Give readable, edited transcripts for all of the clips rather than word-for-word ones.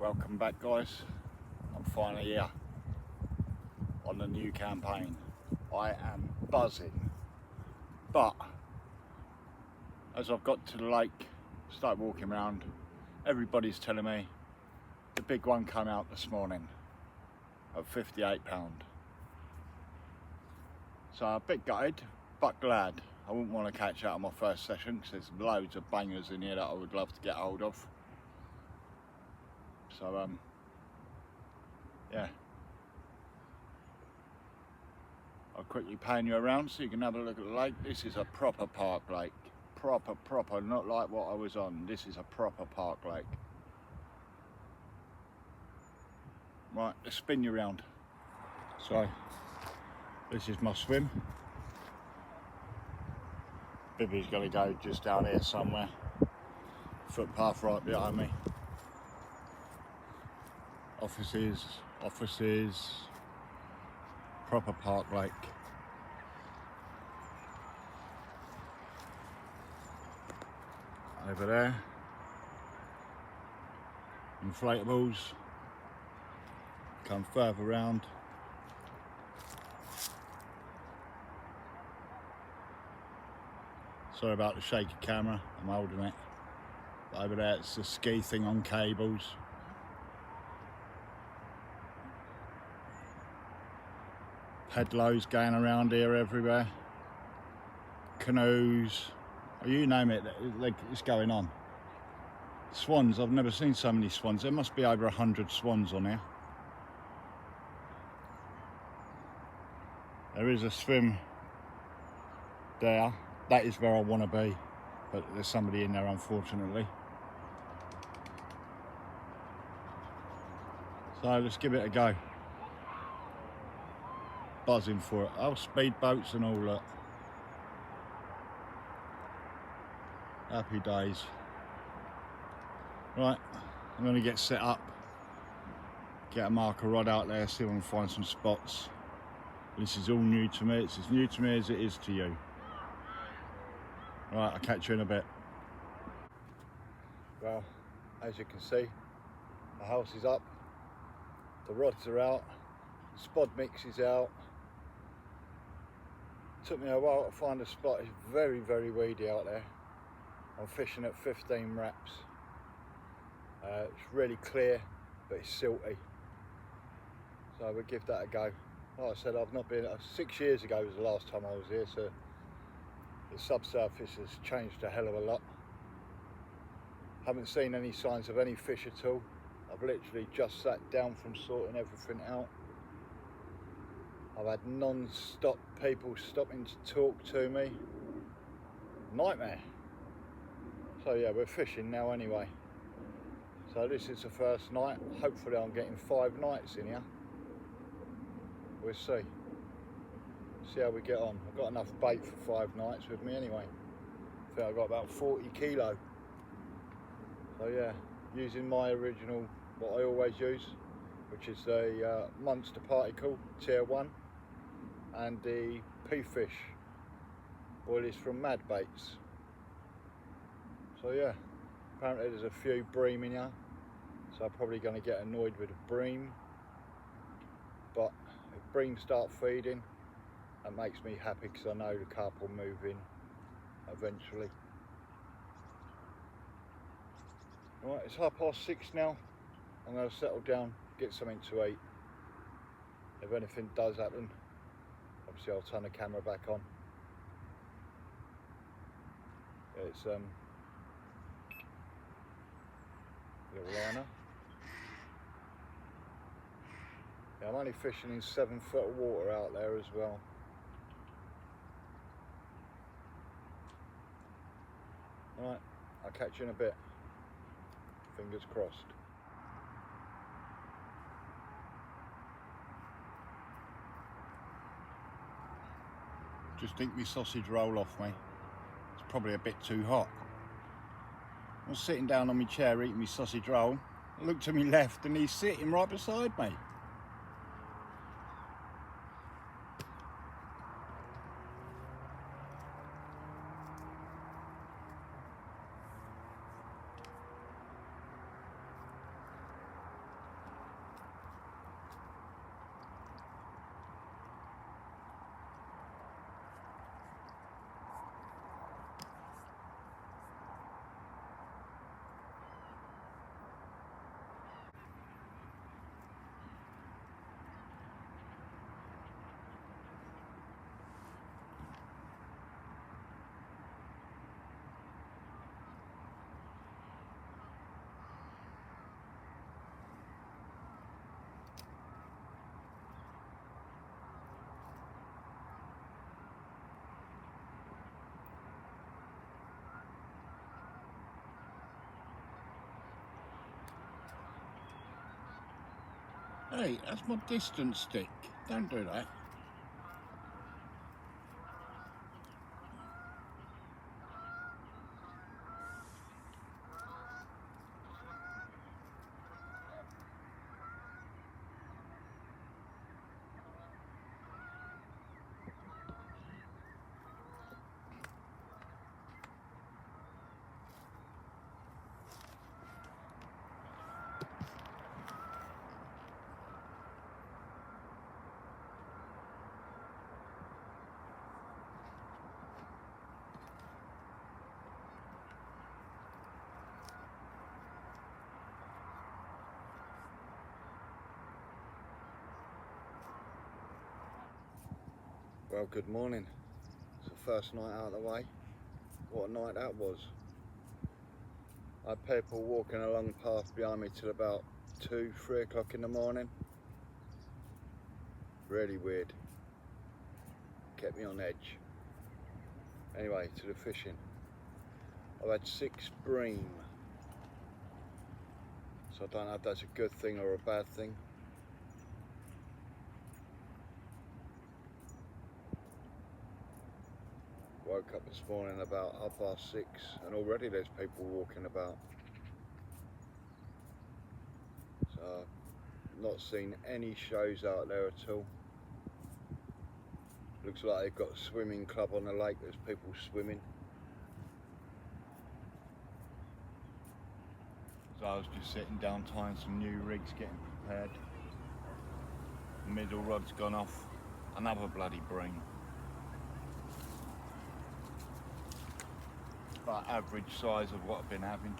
Welcome back, guys. I'm finally here on the new campaign. I am buzzing, but as I've got to the lake, start walking around, everybody's telling me the big one came out this morning at £58. So a bit gutted, but glad. I wouldn't want to catch out on my first session because there's loads of bangers in here that I would love to get hold of. So yeah, I'll quickly pan you around so you can have a look at the lake. This is a proper park lake, proper, not like what I was on. This is a proper park lake. Right, let's spin you around. So this is my swim. Bibby's got to go just down here somewhere. Footpath right behind me. Offices, proper park lake. Over there, inflatables. Come further round. Sorry about the shaky camera, I'm holding it. But over there it's the ski thing on cables. Pedlos going around here everywhere. Canoes, you name it, it's going on. Swans, I've never seen so many swans. There must be over 100 swans on here. There is a swim there. That is where I want to be, but there's somebody in there, unfortunately. So let's give it a go. Buzzing for it. Oh, speedboats and all that. Happy days. Right, I'm going to get set up. Get a marker rod out there, see if I can find some spots. This is all new to me. It's as new to me as it is to you. Right, I'll catch you in a bit. Well, as you can see, the house is up, the rods are out, the spod mix is out. Took me a while to find a spot. It's very weedy out there. I'm fishing at 15 wraps. It's really clear, but it's silty. So we'll give that a go. Like I said, I've not been, 6 years ago was the last time I was here, so the subsurface has changed a hell of a lot. Haven't seen any signs of any fish at all. I've literally just sat down from sorting everything out. I've had non-stop people stopping to talk to me. Nightmare. So yeah, we're fishing now anyway. So this is the first night. Hopefully I'm getting 5 nights in here. We'll see. See how we get on. I've got enough bait for 5 nights with me anyway. I think I've got about 40 kilo. So yeah, using my original, what I always use, which is the Monster Particle Tier 1 and the P-Fish oil is from Mad Baits. So yeah, apparently there's a few bream in here, so I'm probably going to get annoyed with the bream, but if bream start feeding, that makes me happy because I know the carp will move in eventually. Right, it's 6:30 now. I'm going to settle down, get something to eat. If anything does happen, obviously I'll turn the camera back on. It's little liner. Yeah, I'm only fishing in 7 foot of water out there as well. Right, I'll catch you in a bit. Fingers crossed. Just think my sausage roll off me. It's probably a bit too hot. I was sitting down on my chair eating my sausage roll. I looked to my left and he's sitting right beside me. Hey, that's my distance stick. Don't do that. Well, good morning. It's the first night out of the way. What a night that was. I had people walking along the path behind me till about 2, 3 o'clock in the morning. Really weird. Kept me on edge. Anyway, to the fishing. I've had 6 bream. So I don't know if that's a good thing or a bad thing. Woke up this morning about 6:30 and already there's people walking about. So I've not seen any shows out there at all. Looks like they've got a swimming club on the lake, there's people swimming. So I was just sitting down tying some new rigs, getting prepared. The middle rod's gone off, another bloody bream. About average size of what I've been having.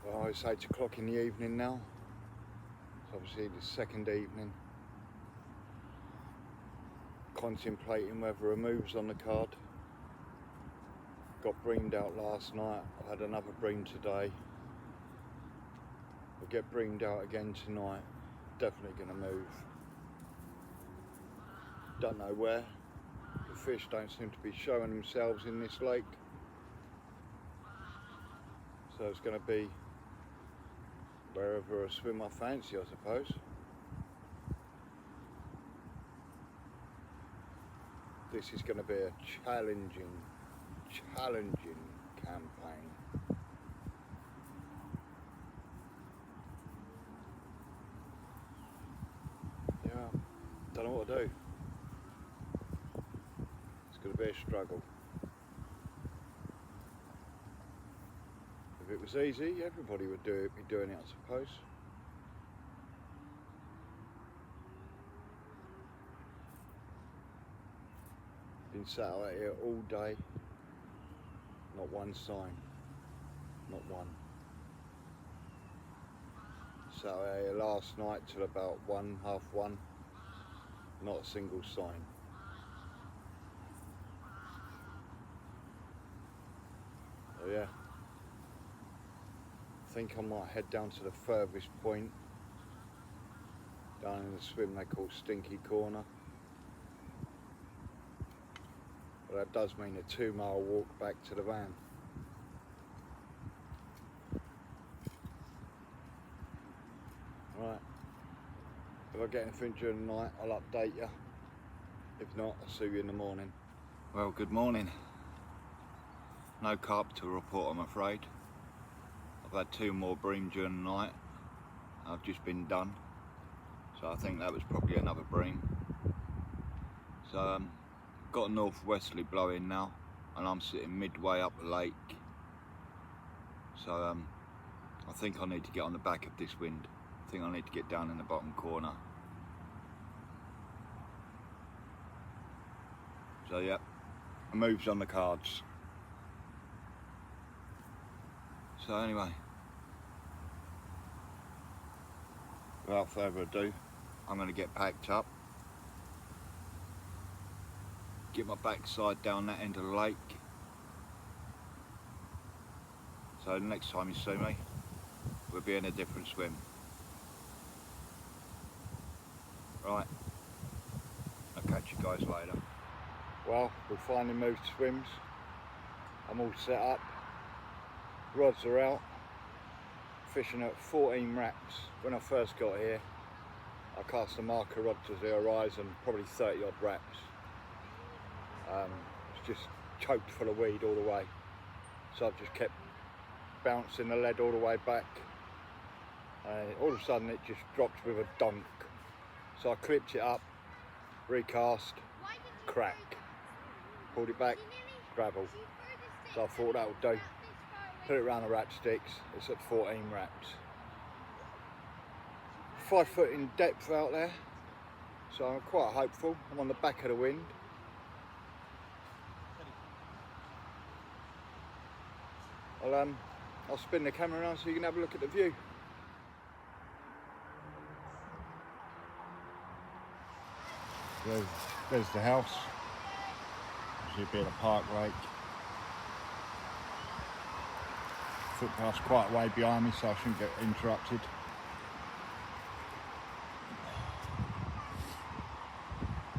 Well, it's 8 o'clock in the evening now. It's obviously the second evening. Contemplating whether a move's on the card. Got breamed out last night. I've had another bream today. We'll get breamed out again tonight. Definitely going to move. Don't know where. The fish don't seem to be showing themselves in this lake. So it's going to be wherever a swim I fancy, I suppose. This is going to be a challenging campaign. Yeah, don't know what to do. It's going to be a struggle. If it was easy, everybody would be doing it, I suppose. Been sat out here all day, not one sign, not one. Sat out here last night till about 1, half 1, not a single sign. So yeah, I think I might head down to the furthest point, down in the swim they call Stinky Corner. But that does mean a 2-mile walk back to the van. Right, if I get anything during the night, I'll update you. If not, I'll see you in the morning. Well, good morning. No carp to report, I'm afraid. I've had 2 more bream during the night. I've just been done. So I think that was probably another bream. So got a northwesterly blowing now, and I'm sitting midway up the lake. So I think I need to get on the back of this wind. I think I need to get down in the bottom corner. So yeah, a move's on the cards. So anyway, without further ado, I'm going to get packed up, get my backside down that end of the lake, So the next time you see me, we'll be in a different swim. Right, I'll catch you guys later. Well, we finally moved swims. I'm all set up. Rods are out. Fishing at 14 wraps. When I first got here, I cast a marker rod to the horizon, probably 30 odd wraps. It's just choked full of weed all the way. So I've just kept bouncing the lead all the way back. All of a sudden it just dropped with a dunk. So I clipped it up, recast, crack. Pulled it back, gravel. So I thought that would do. Put it around the wrap sticks. It's at 14 wraps. 5 foot in depth out there, so I'm quite hopeful. I'm on the back of the wind. I'll spin the camera around so you can have a look at the view. There's the house. There's a bit of park lake. Footpath's quite a way behind me, so I shouldn't get interrupted.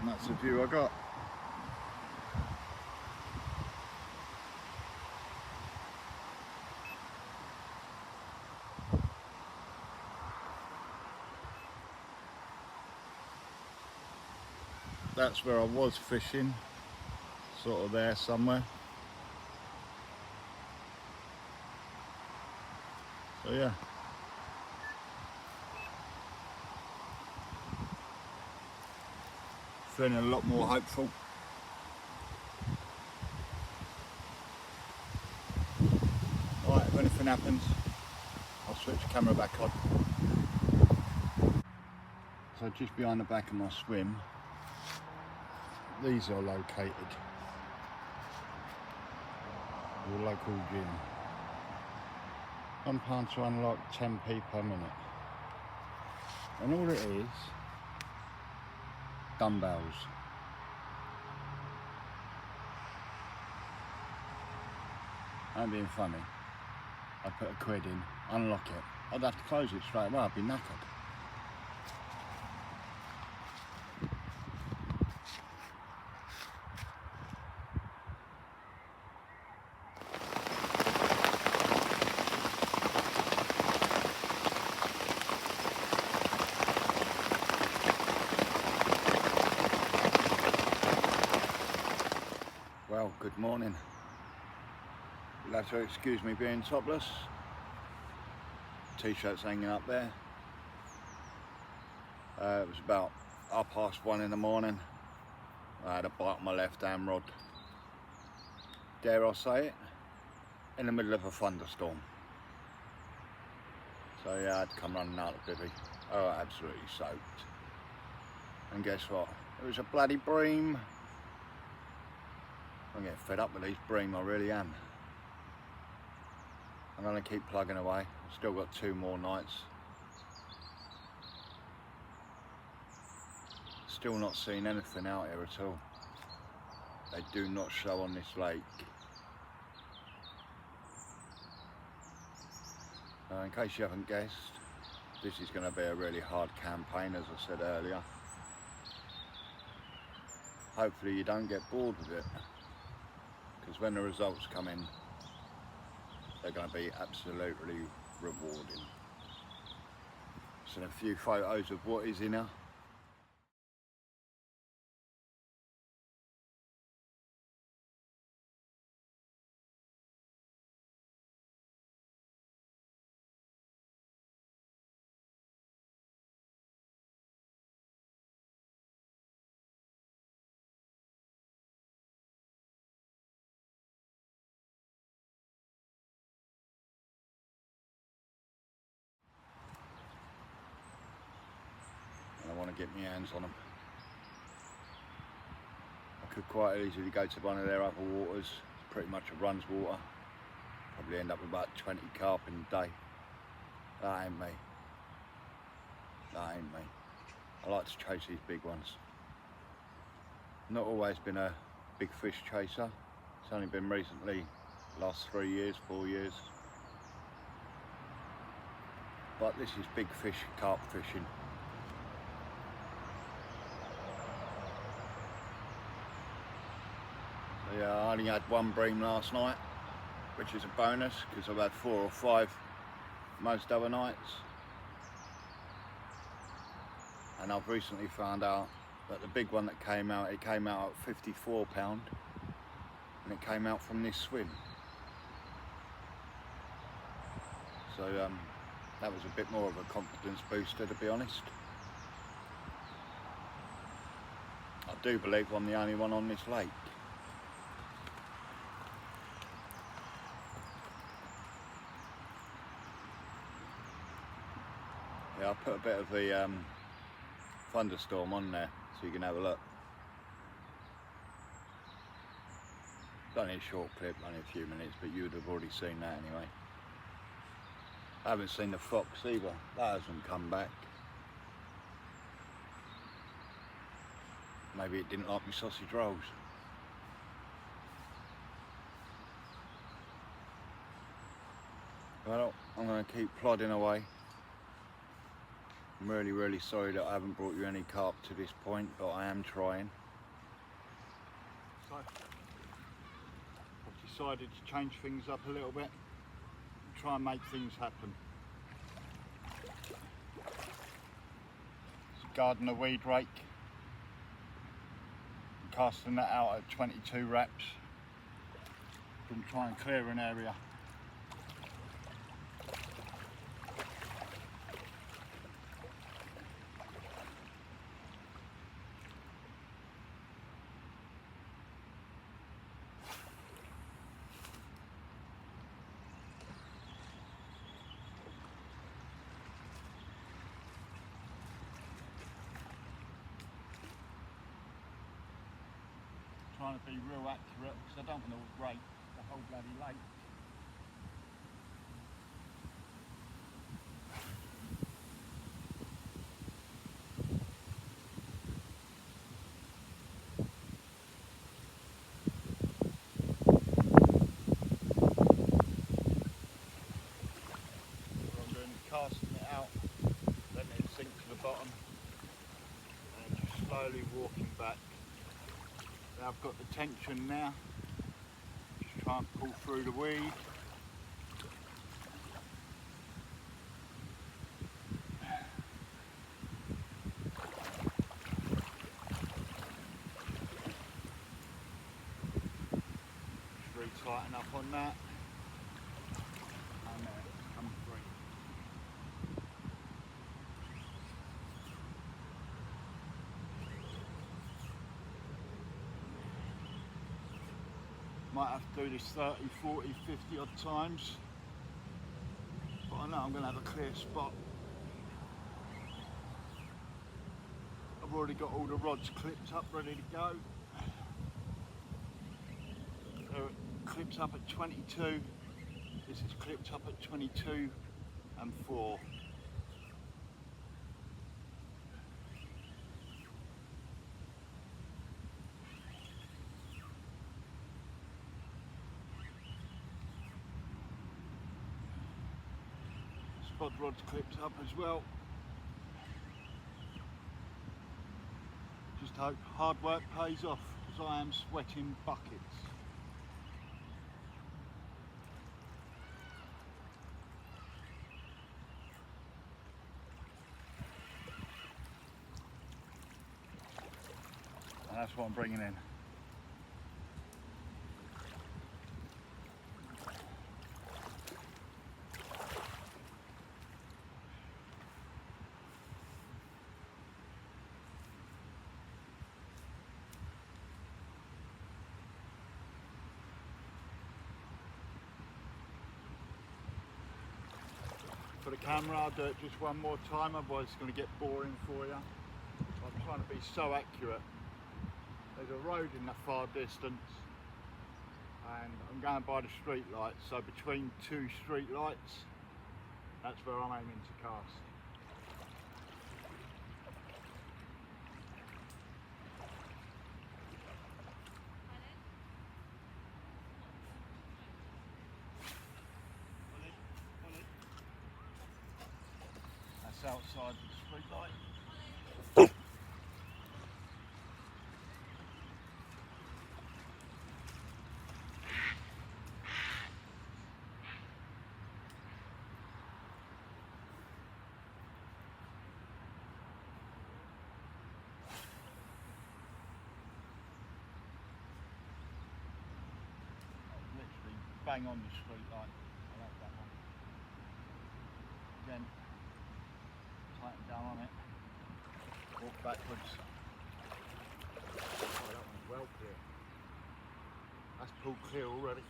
And that's the view I got. That's where I was fishing, sort of there somewhere. So yeah. Feeling a lot more hopeful. Right, if anything happens, I'll switch the camera back on. So just behind the back of my swim, these are located. Your local gym. £1 to unlock, 10p per minute. And all it is, dumbbells. I'm being funny. I put a quid in, unlock it. I'd have to close it straight away, I'd be knackered. Well, good morning. You'll have to excuse me being topless. T-shirt's hanging up there. It was about 1:30 in the morning. I had a bite on my left hand rod. Dare I say it? In the middle of a thunderstorm. So yeah, I had to come running out of the bivvy. Oh, absolutely soaked. And guess what? It was a bloody bream. I'm getting fed up with these bream, I really am. I'm going to keep plugging away. I've still got 2 more nights. Still not seeing anything out here at all. They do not show on this lake. In case you haven't guessed, this is going to be a really hard campaign, as I said earlier. Hopefully you don't get bored with it, because when the results come in, they're going to be absolutely rewarding. So a few photos of what is in her. I want to get my hands on them. I could quite easily go to one of their other waters. It's pretty much a runs water. Probably end up with about 20 carp in a day. That ain't me. That ain't me. I like to chase these big ones. Not always been a big fish chaser. It's only been recently, last 3 years, 4 years. but this is big fish carp fishing. So yeah, I only had one bream last night, which is a bonus because I've had 4 or 5 most other nights. And I've recently found out that the big one that came out, it came out at £54, and it came out from this swim. So that was a bit more of a confidence booster, to be honest. I do believe I'm the only one on this lake. Yeah, I'll put a bit of the thunderstorm on there so you can have a look. It's only a short clip, only a few minutes, but you would have already seen that anyway. I haven't seen the fox either, that hasn't come back. Maybe it didn't like my sausage rolls. Well, I'm going to keep plodding away. I'm really sorry that I haven't brought you any carp to this point, but I am trying. So, I've decided to change things up a little bit. Try and make things happen. It's a gardener weed rake. I'm casting that out at 22 wraps. Going to try and clear an area. Trying to be real accurate because I don't want to rake the whole bloody lake. What I'm doing is casting it out, letting it sink to the bottom, and just slowly walking back. I've got the tension now, just try and pull through the weed. Just really tighten up on that, and come free. Might have to do this 30, 40, 50 odd times, but I know I'm going to have a clear spot. I've already got all the rods clipped up, ready to go. So it clips up at 22, this is clipped up at 22 and 4. Spot rod's clipped up as well. Just hope hard work pays off, because I am sweating buckets. And that's what I'm bringing in. For the camera, I'll do it just one more time, otherwise it's going to get boring for you. I'm trying to be so accurate. There's a road in the far distance, and I'm going by the street lights, so between 2 street lights, that's where I'm aiming to cast. just outside the street light. Literally bang on the street light. I like that one. Again, tighten down on it. Walk backwards. Oh, that one's well clear. That's pulled clear already.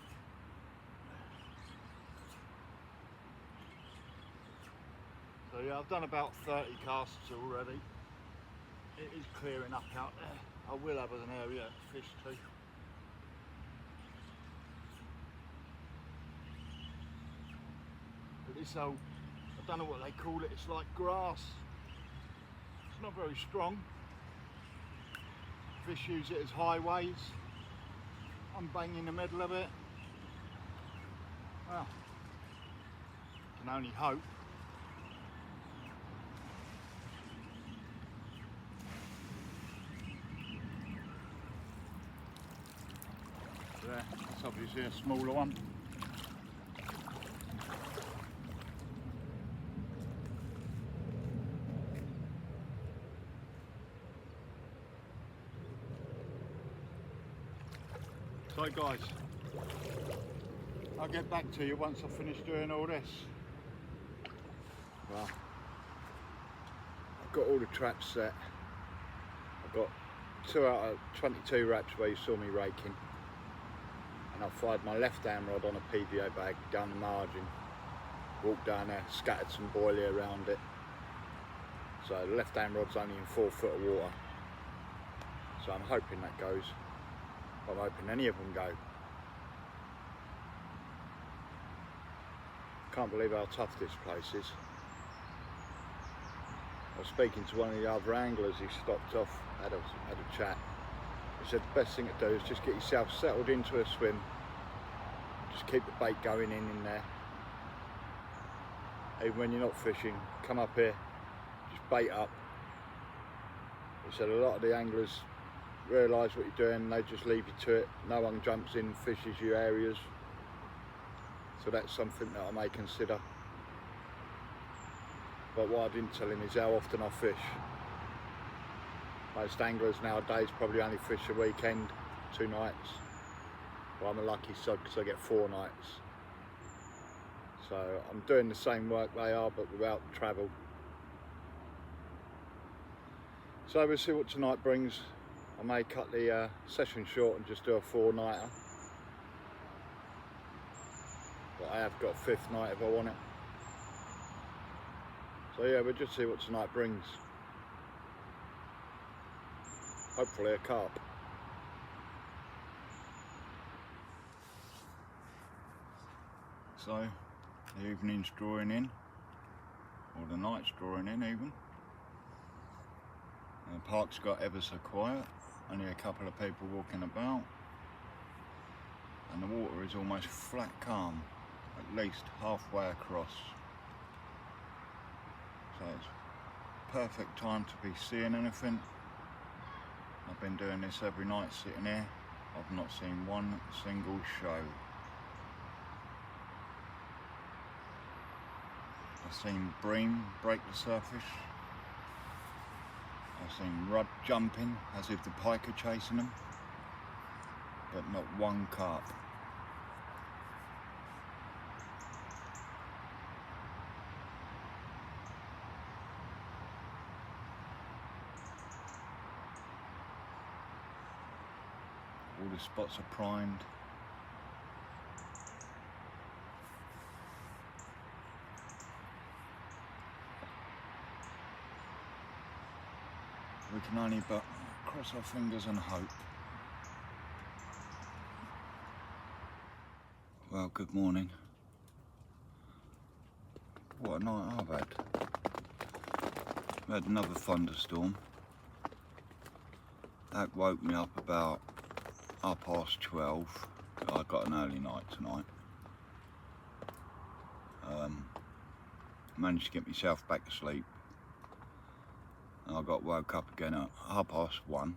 So yeah, I've done about 30 casts already. It is clearing up out there. I will have an area to fish too. But this old, I don't know what they call it, it's like grass. It's not very strong. Fish use it as highways. I'm banging in the middle of it. Well, can only hope. There, that's obviously a smaller one. So guys, I'll get back to you once I've finished doing all this. Well, I've got all the traps set. I've got 2 out of 22 wraps where you saw me raking. And I've fired my left hand rod on a PVA bag down the margin. Walked down there, scattered some boilie around it. So the left hand rod's only in 4 foot of water. So I'm hoping that goes. I'm hoping any of them go. Can't believe how tough this place is. I was speaking to one of the other anglers. He stopped off, had a chat. He said the best thing to do is just get yourself settled into a swim. Just keep the bait going in there. Even when you're not fishing, come up here, just bait up. He said a lot of the anglers realise what you're doing, they just leave you to it. No one jumps in and fishes your areas. So that's something that I may consider. But what I didn't tell him is how often I fish. Most anglers nowadays probably only fish a weekend, 2 nights. Well, I'm a lucky sod because I get 4 nights. So I'm doing the same work they are, but without travel. So we'll see what tonight brings. I may cut the session short and just do a 4-nighter. But I have got a 5th night if I want it. So yeah, we'll just see what tonight brings. Hopefully a carp. So the evening's drawing in, or the night's drawing in even. And the park's got ever so quiet, only a couple of people walking about. And the water is almost flat calm, at least halfway across. So it's perfect time to be seeing anything. I've been doing this every night sitting here. I've not seen one single show. I've seen bream break the surface. I've seen rudd jumping as if the pike are chasing them, but not one carp. All the spots are primed. We can only but cross our fingers and hope. Well, good morning. What a night I've had. We had another thunderstorm. That woke me up about 12:30. I got an early night tonight. Managed to get myself back to sleep And I got woke up again at 1:30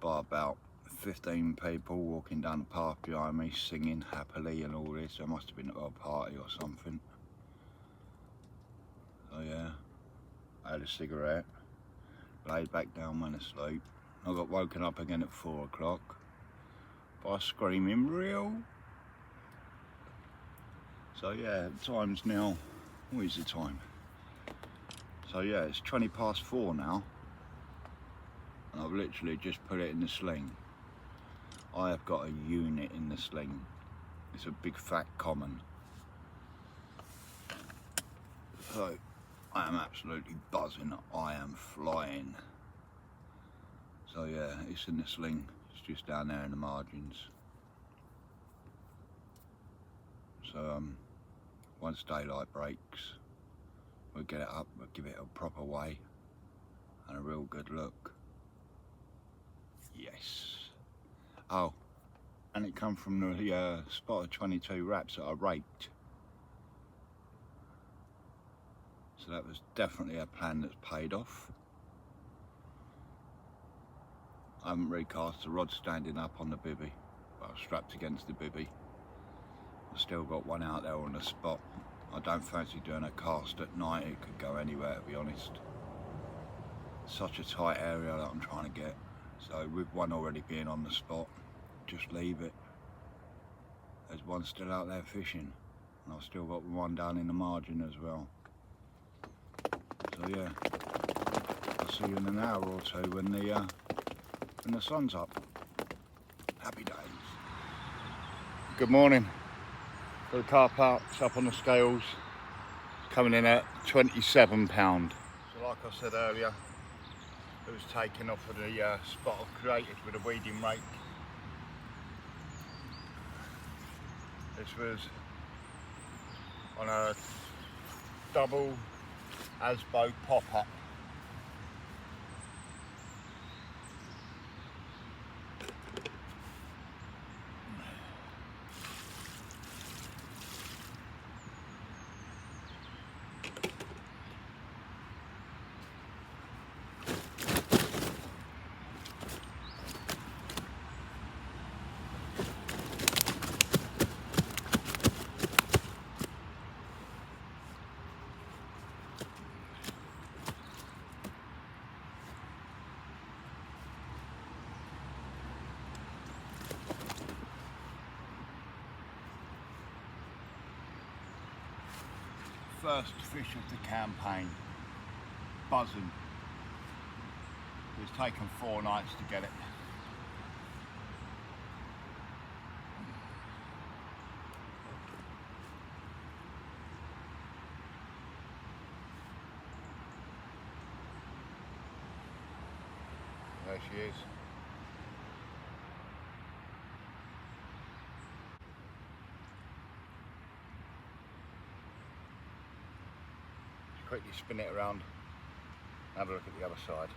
by about 15 people walking down the path behind me, singing happily and all this. There must have been a party or something. So yeah, I had a cigarette, laid back down, went to sleep. I got woken up again at 4 o'clock by screaming real. So yeah, the time's now, what is the time? So yeah, it's 4:20 now, and I've literally just put it in the sling. I have got a unit in the sling. It's a big fat common. So I am absolutely buzzing. I am flying. So yeah, it's in the sling. It's just down there in the margins. So once daylight breaks, we'll get it up, we'll give it a proper weigh and a real good look. Yes. Oh, and it come from the spot of 22 wraps that I raked. So that was definitely a plan that's paid off. I haven't recast the rod standing up on the bibby, but I've strapped against the bibby. I've still got one out there on the spot. I don't fancy doing a cast at night. It could go anywhere, to be honest. Such a tight area that I'm trying to get. So with one already being on the spot, just leave it. There's one still out there fishing, and I've still got one down in the margin as well. So yeah, I'll see you in an hour or two when the sun's up. Happy days. Good morning. Got the carp out, it's up on the scales, coming in at 27 pound. So like I said earlier, it was taken off of the spot I've created with a weeding rake. This was on a double Asbo pop-up. First fish of the campaign, buzzing. It's taken 4 nights to get it. There she is. Quickly spin it around, have a look at the other side.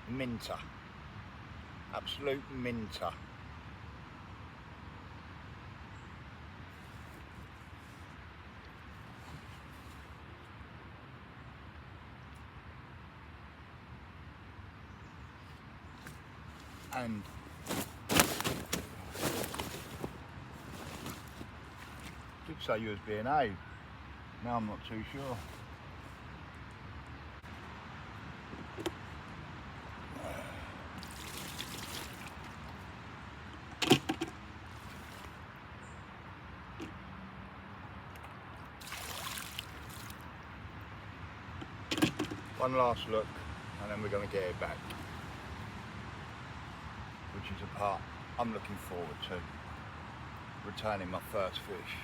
Minter, absolute minter. And did say you was being A. Now I'm not too sure. One last look and then we're going to get it back, which is a part I'm looking forward to, returning my first fish.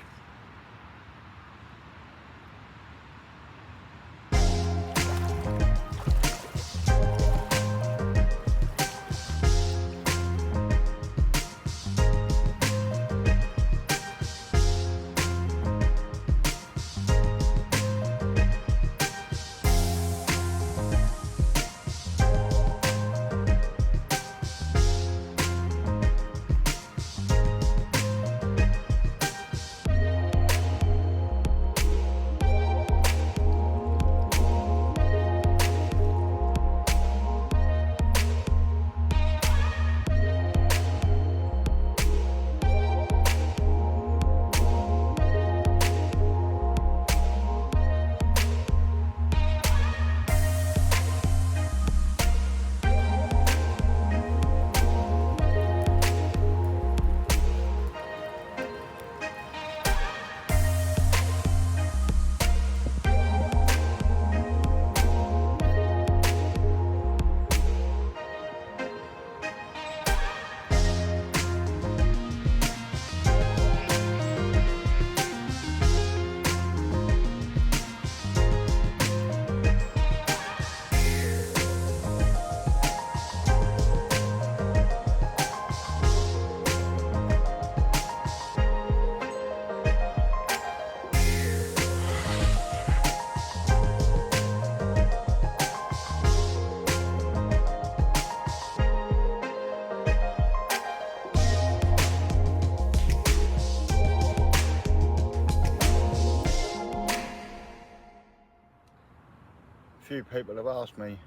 Few people have asked me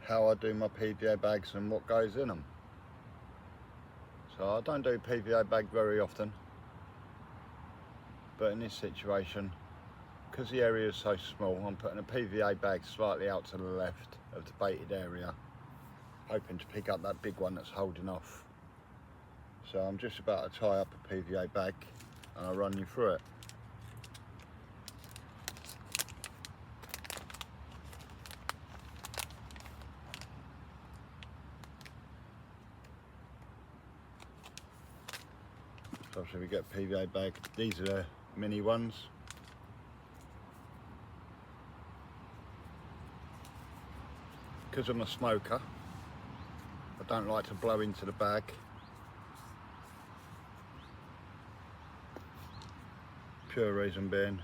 how I do my PVA bags and what goes in them. So I don't do PVA bag very often, but in this situation, because the area is so small, I'm putting a PVA bag slightly out to the left of the baited area, hoping to pick up that big one that's holding off. So I'm just about to tie up a PVA bag and I'll run you through it. So obviously we get a PVA bag. These are the mini ones. Because I'm a smoker, I don't like to blow into the bag. Pure reason being,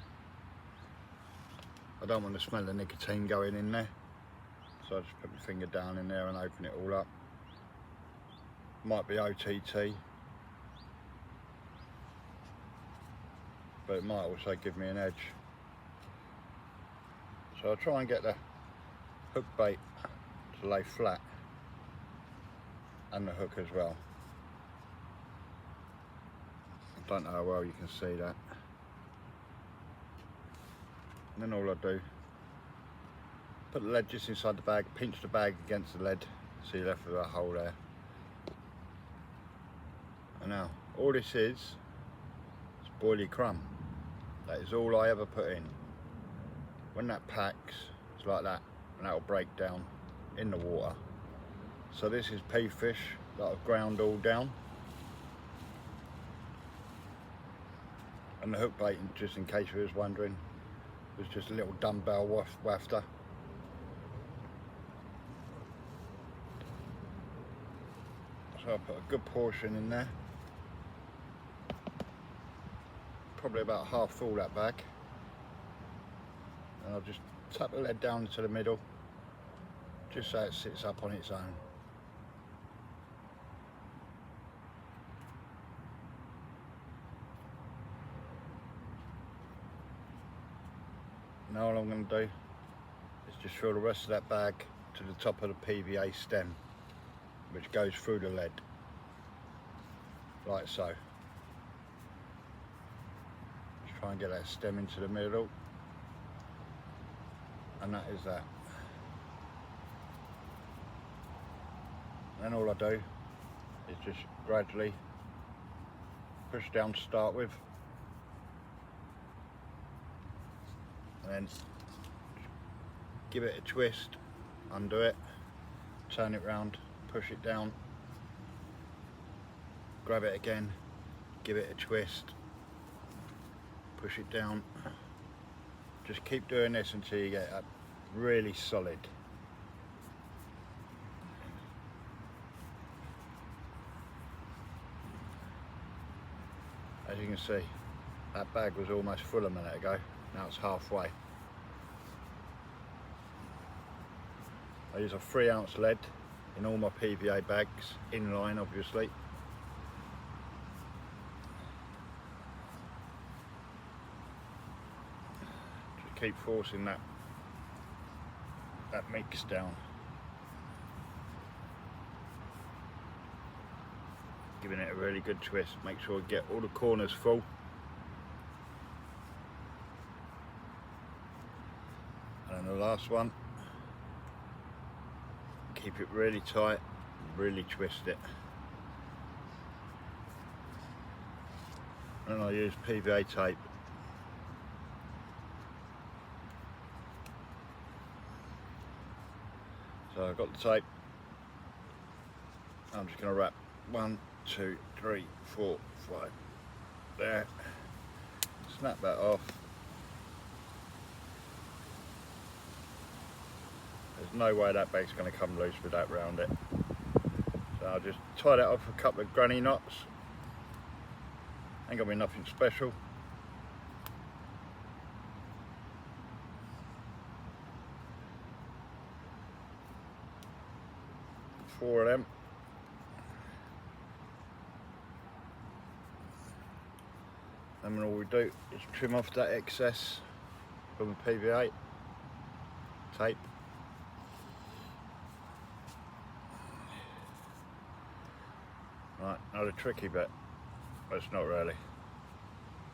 I don't want to smell the nicotine going in there. So I just put my finger down in there and open it all up. Might be OTT, but it might also give me an edge. So I'll try and get the hook bait to lay flat, and the hook as well. I don't know how well you can see that. And then all I do, put the lead just inside the bag, pinch the bag against the lead, so you're left with a hole there. And now, all this is boilie crumb. That is all I ever put in. When that packs, it's like that, and that'll break down in the water. So this is pea fish that I've ground all down. And the hook bait, just in case you was wondering, was just a little dumbbell wafter. So I put a good portion in there. Probably about half full that bag, and I'll just tap the lead down into the middle just so it sits up on its own. Now all I'm going to do is just fill the rest of that bag to the top of the PVA stem, which goes through the lead like so. Try and get that stem into the middle, and that is that. Then all I do is just gradually push down to start with, and then give it a twist undo it, turn it round, push it down, grab it again, give it a twist, push it down. Just keep doing this until you get it really solid. As you can see, that bag was almost full a minute ago, now it's halfway. I use a 3-ounce lead in all my PVA bags, inline obviously. Just keep forcing that mix down. Giving it a really good twist, make sure you get all the corners full. And then the last one, keep it really tight, really twist it. And I use PVA tape. So I've got the tape. I'm just going to wrap 1, 2, 3, 4, 5 there. Snap that off. There's no way that bag's going to come loose with that round it. So I'll just tie that off a couple of granny knots. Ain't gonna be nothing special. Four of them. And then all we do is trim off that excess from the PVA tape. Right, now the tricky bit, but it's not really.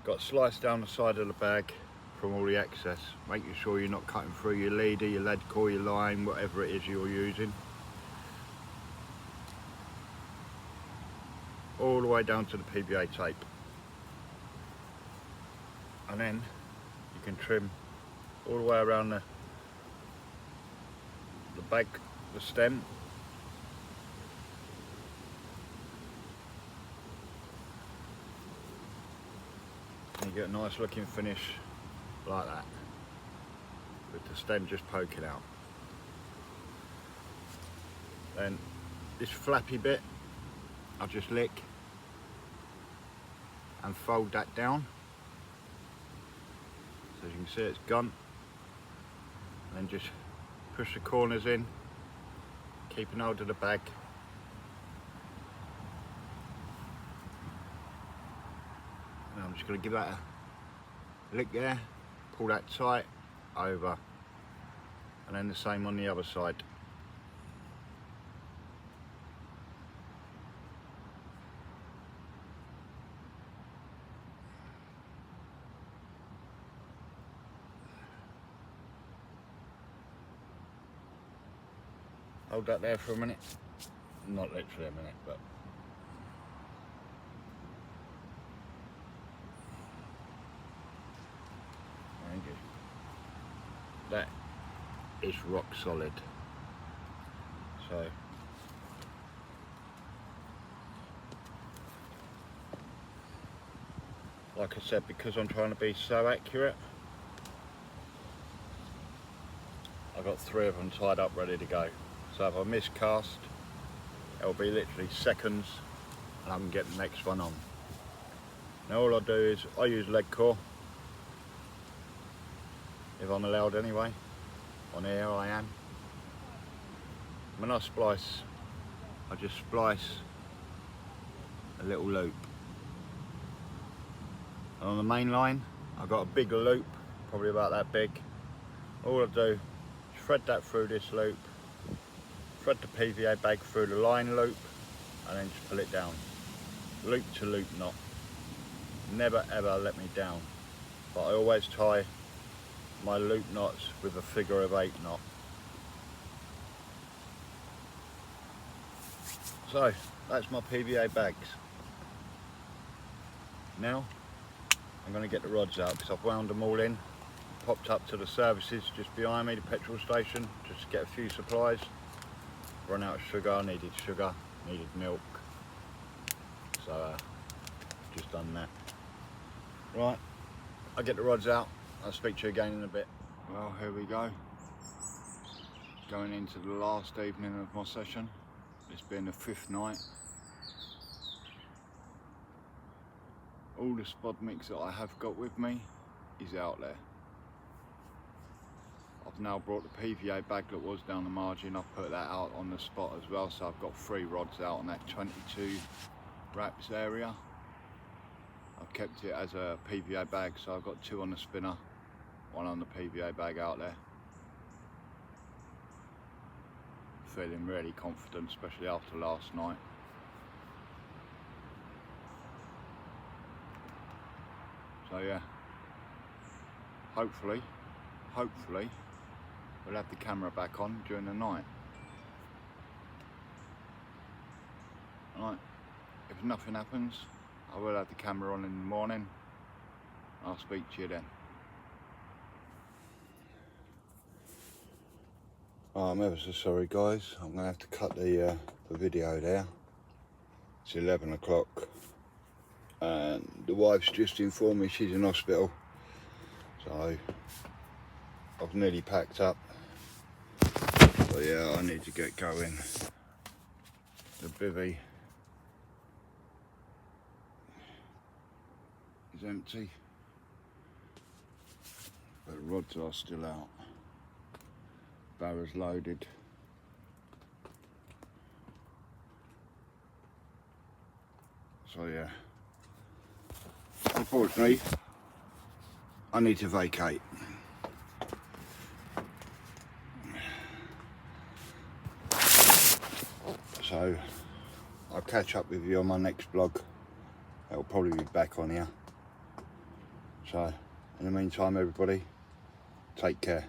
Got to slice down the side of the bag from all the excess, making sure you're not cutting through your leader, your lead core, your line, whatever it is you're using. All the way down to the PVA tape. And then you can trim all the way around the bag, the stem. And you get a nice looking finish like that, with the stem just poking out. Then this flappy bit, I'll just lick and fold that down. So as you can see, it's gone. And then just push the corners in, keeping hold of the bag. And I'm just going to give that a lick there, pull that tight over, and then the same on the other side. Hold that there for a minute, not literally a minute, but thank you. That is rock solid. So like I said, because I'm trying to be so accurate, I've got 3 of them tied up ready to go. So if I miscast, it'll be literally seconds and I can get the next one on. Now all I do is, I use lead core, if I'm allowed anyway. On here I am. When I splice, I just splice a little loop. And on the main line, I've got a bigger loop, probably about that big. All I do is thread that through this loop, thread the PVA bag through the line loop, and then just pull it down. Loop to loop knot. Never ever let me down. But I always tie my loop knots with a figure of 8 knot. So that's my PVA bags. Now I'm going to get the rods out because I've wound them all in. popped up to the services just behind me, the petrol station, just to get a few supplies. Run out of sugar, needed milk, so just done that. Right, I'll get the rods out, I'll speak to you again in a bit. Well, here we go, going into the last evening of my session. It's been the 5th night. All the spod mix that I have got with me is out there. I've now brought the PVA bag that was down the margin. I've put that out on the spot as well, so I've got 3 rods out on that 22 wraps area. I've kept it as a PVA bag, so I've got 2 on the spinner, 1 on the PVA bag out there. Feeling really confident, especially after last night. So yeah, hopefully we'll have the camera back on during the night. Right, if nothing happens, I will have the camera on in the morning. I'll speak to you then. Oh, I'm ever so sorry guys, I'm going to have to cut the video there. It's 11 o'clock and the wife's just informed me she's in hospital, so I've nearly packed up. So yeah, I need to get going. The bivvy is empty, but the rods are still out. Barrow's loaded. So yeah, unfortunately I need to vacate. So I'll catch up with you on my next vlog. It'll probably be back on here. So in the meantime everybody, take care.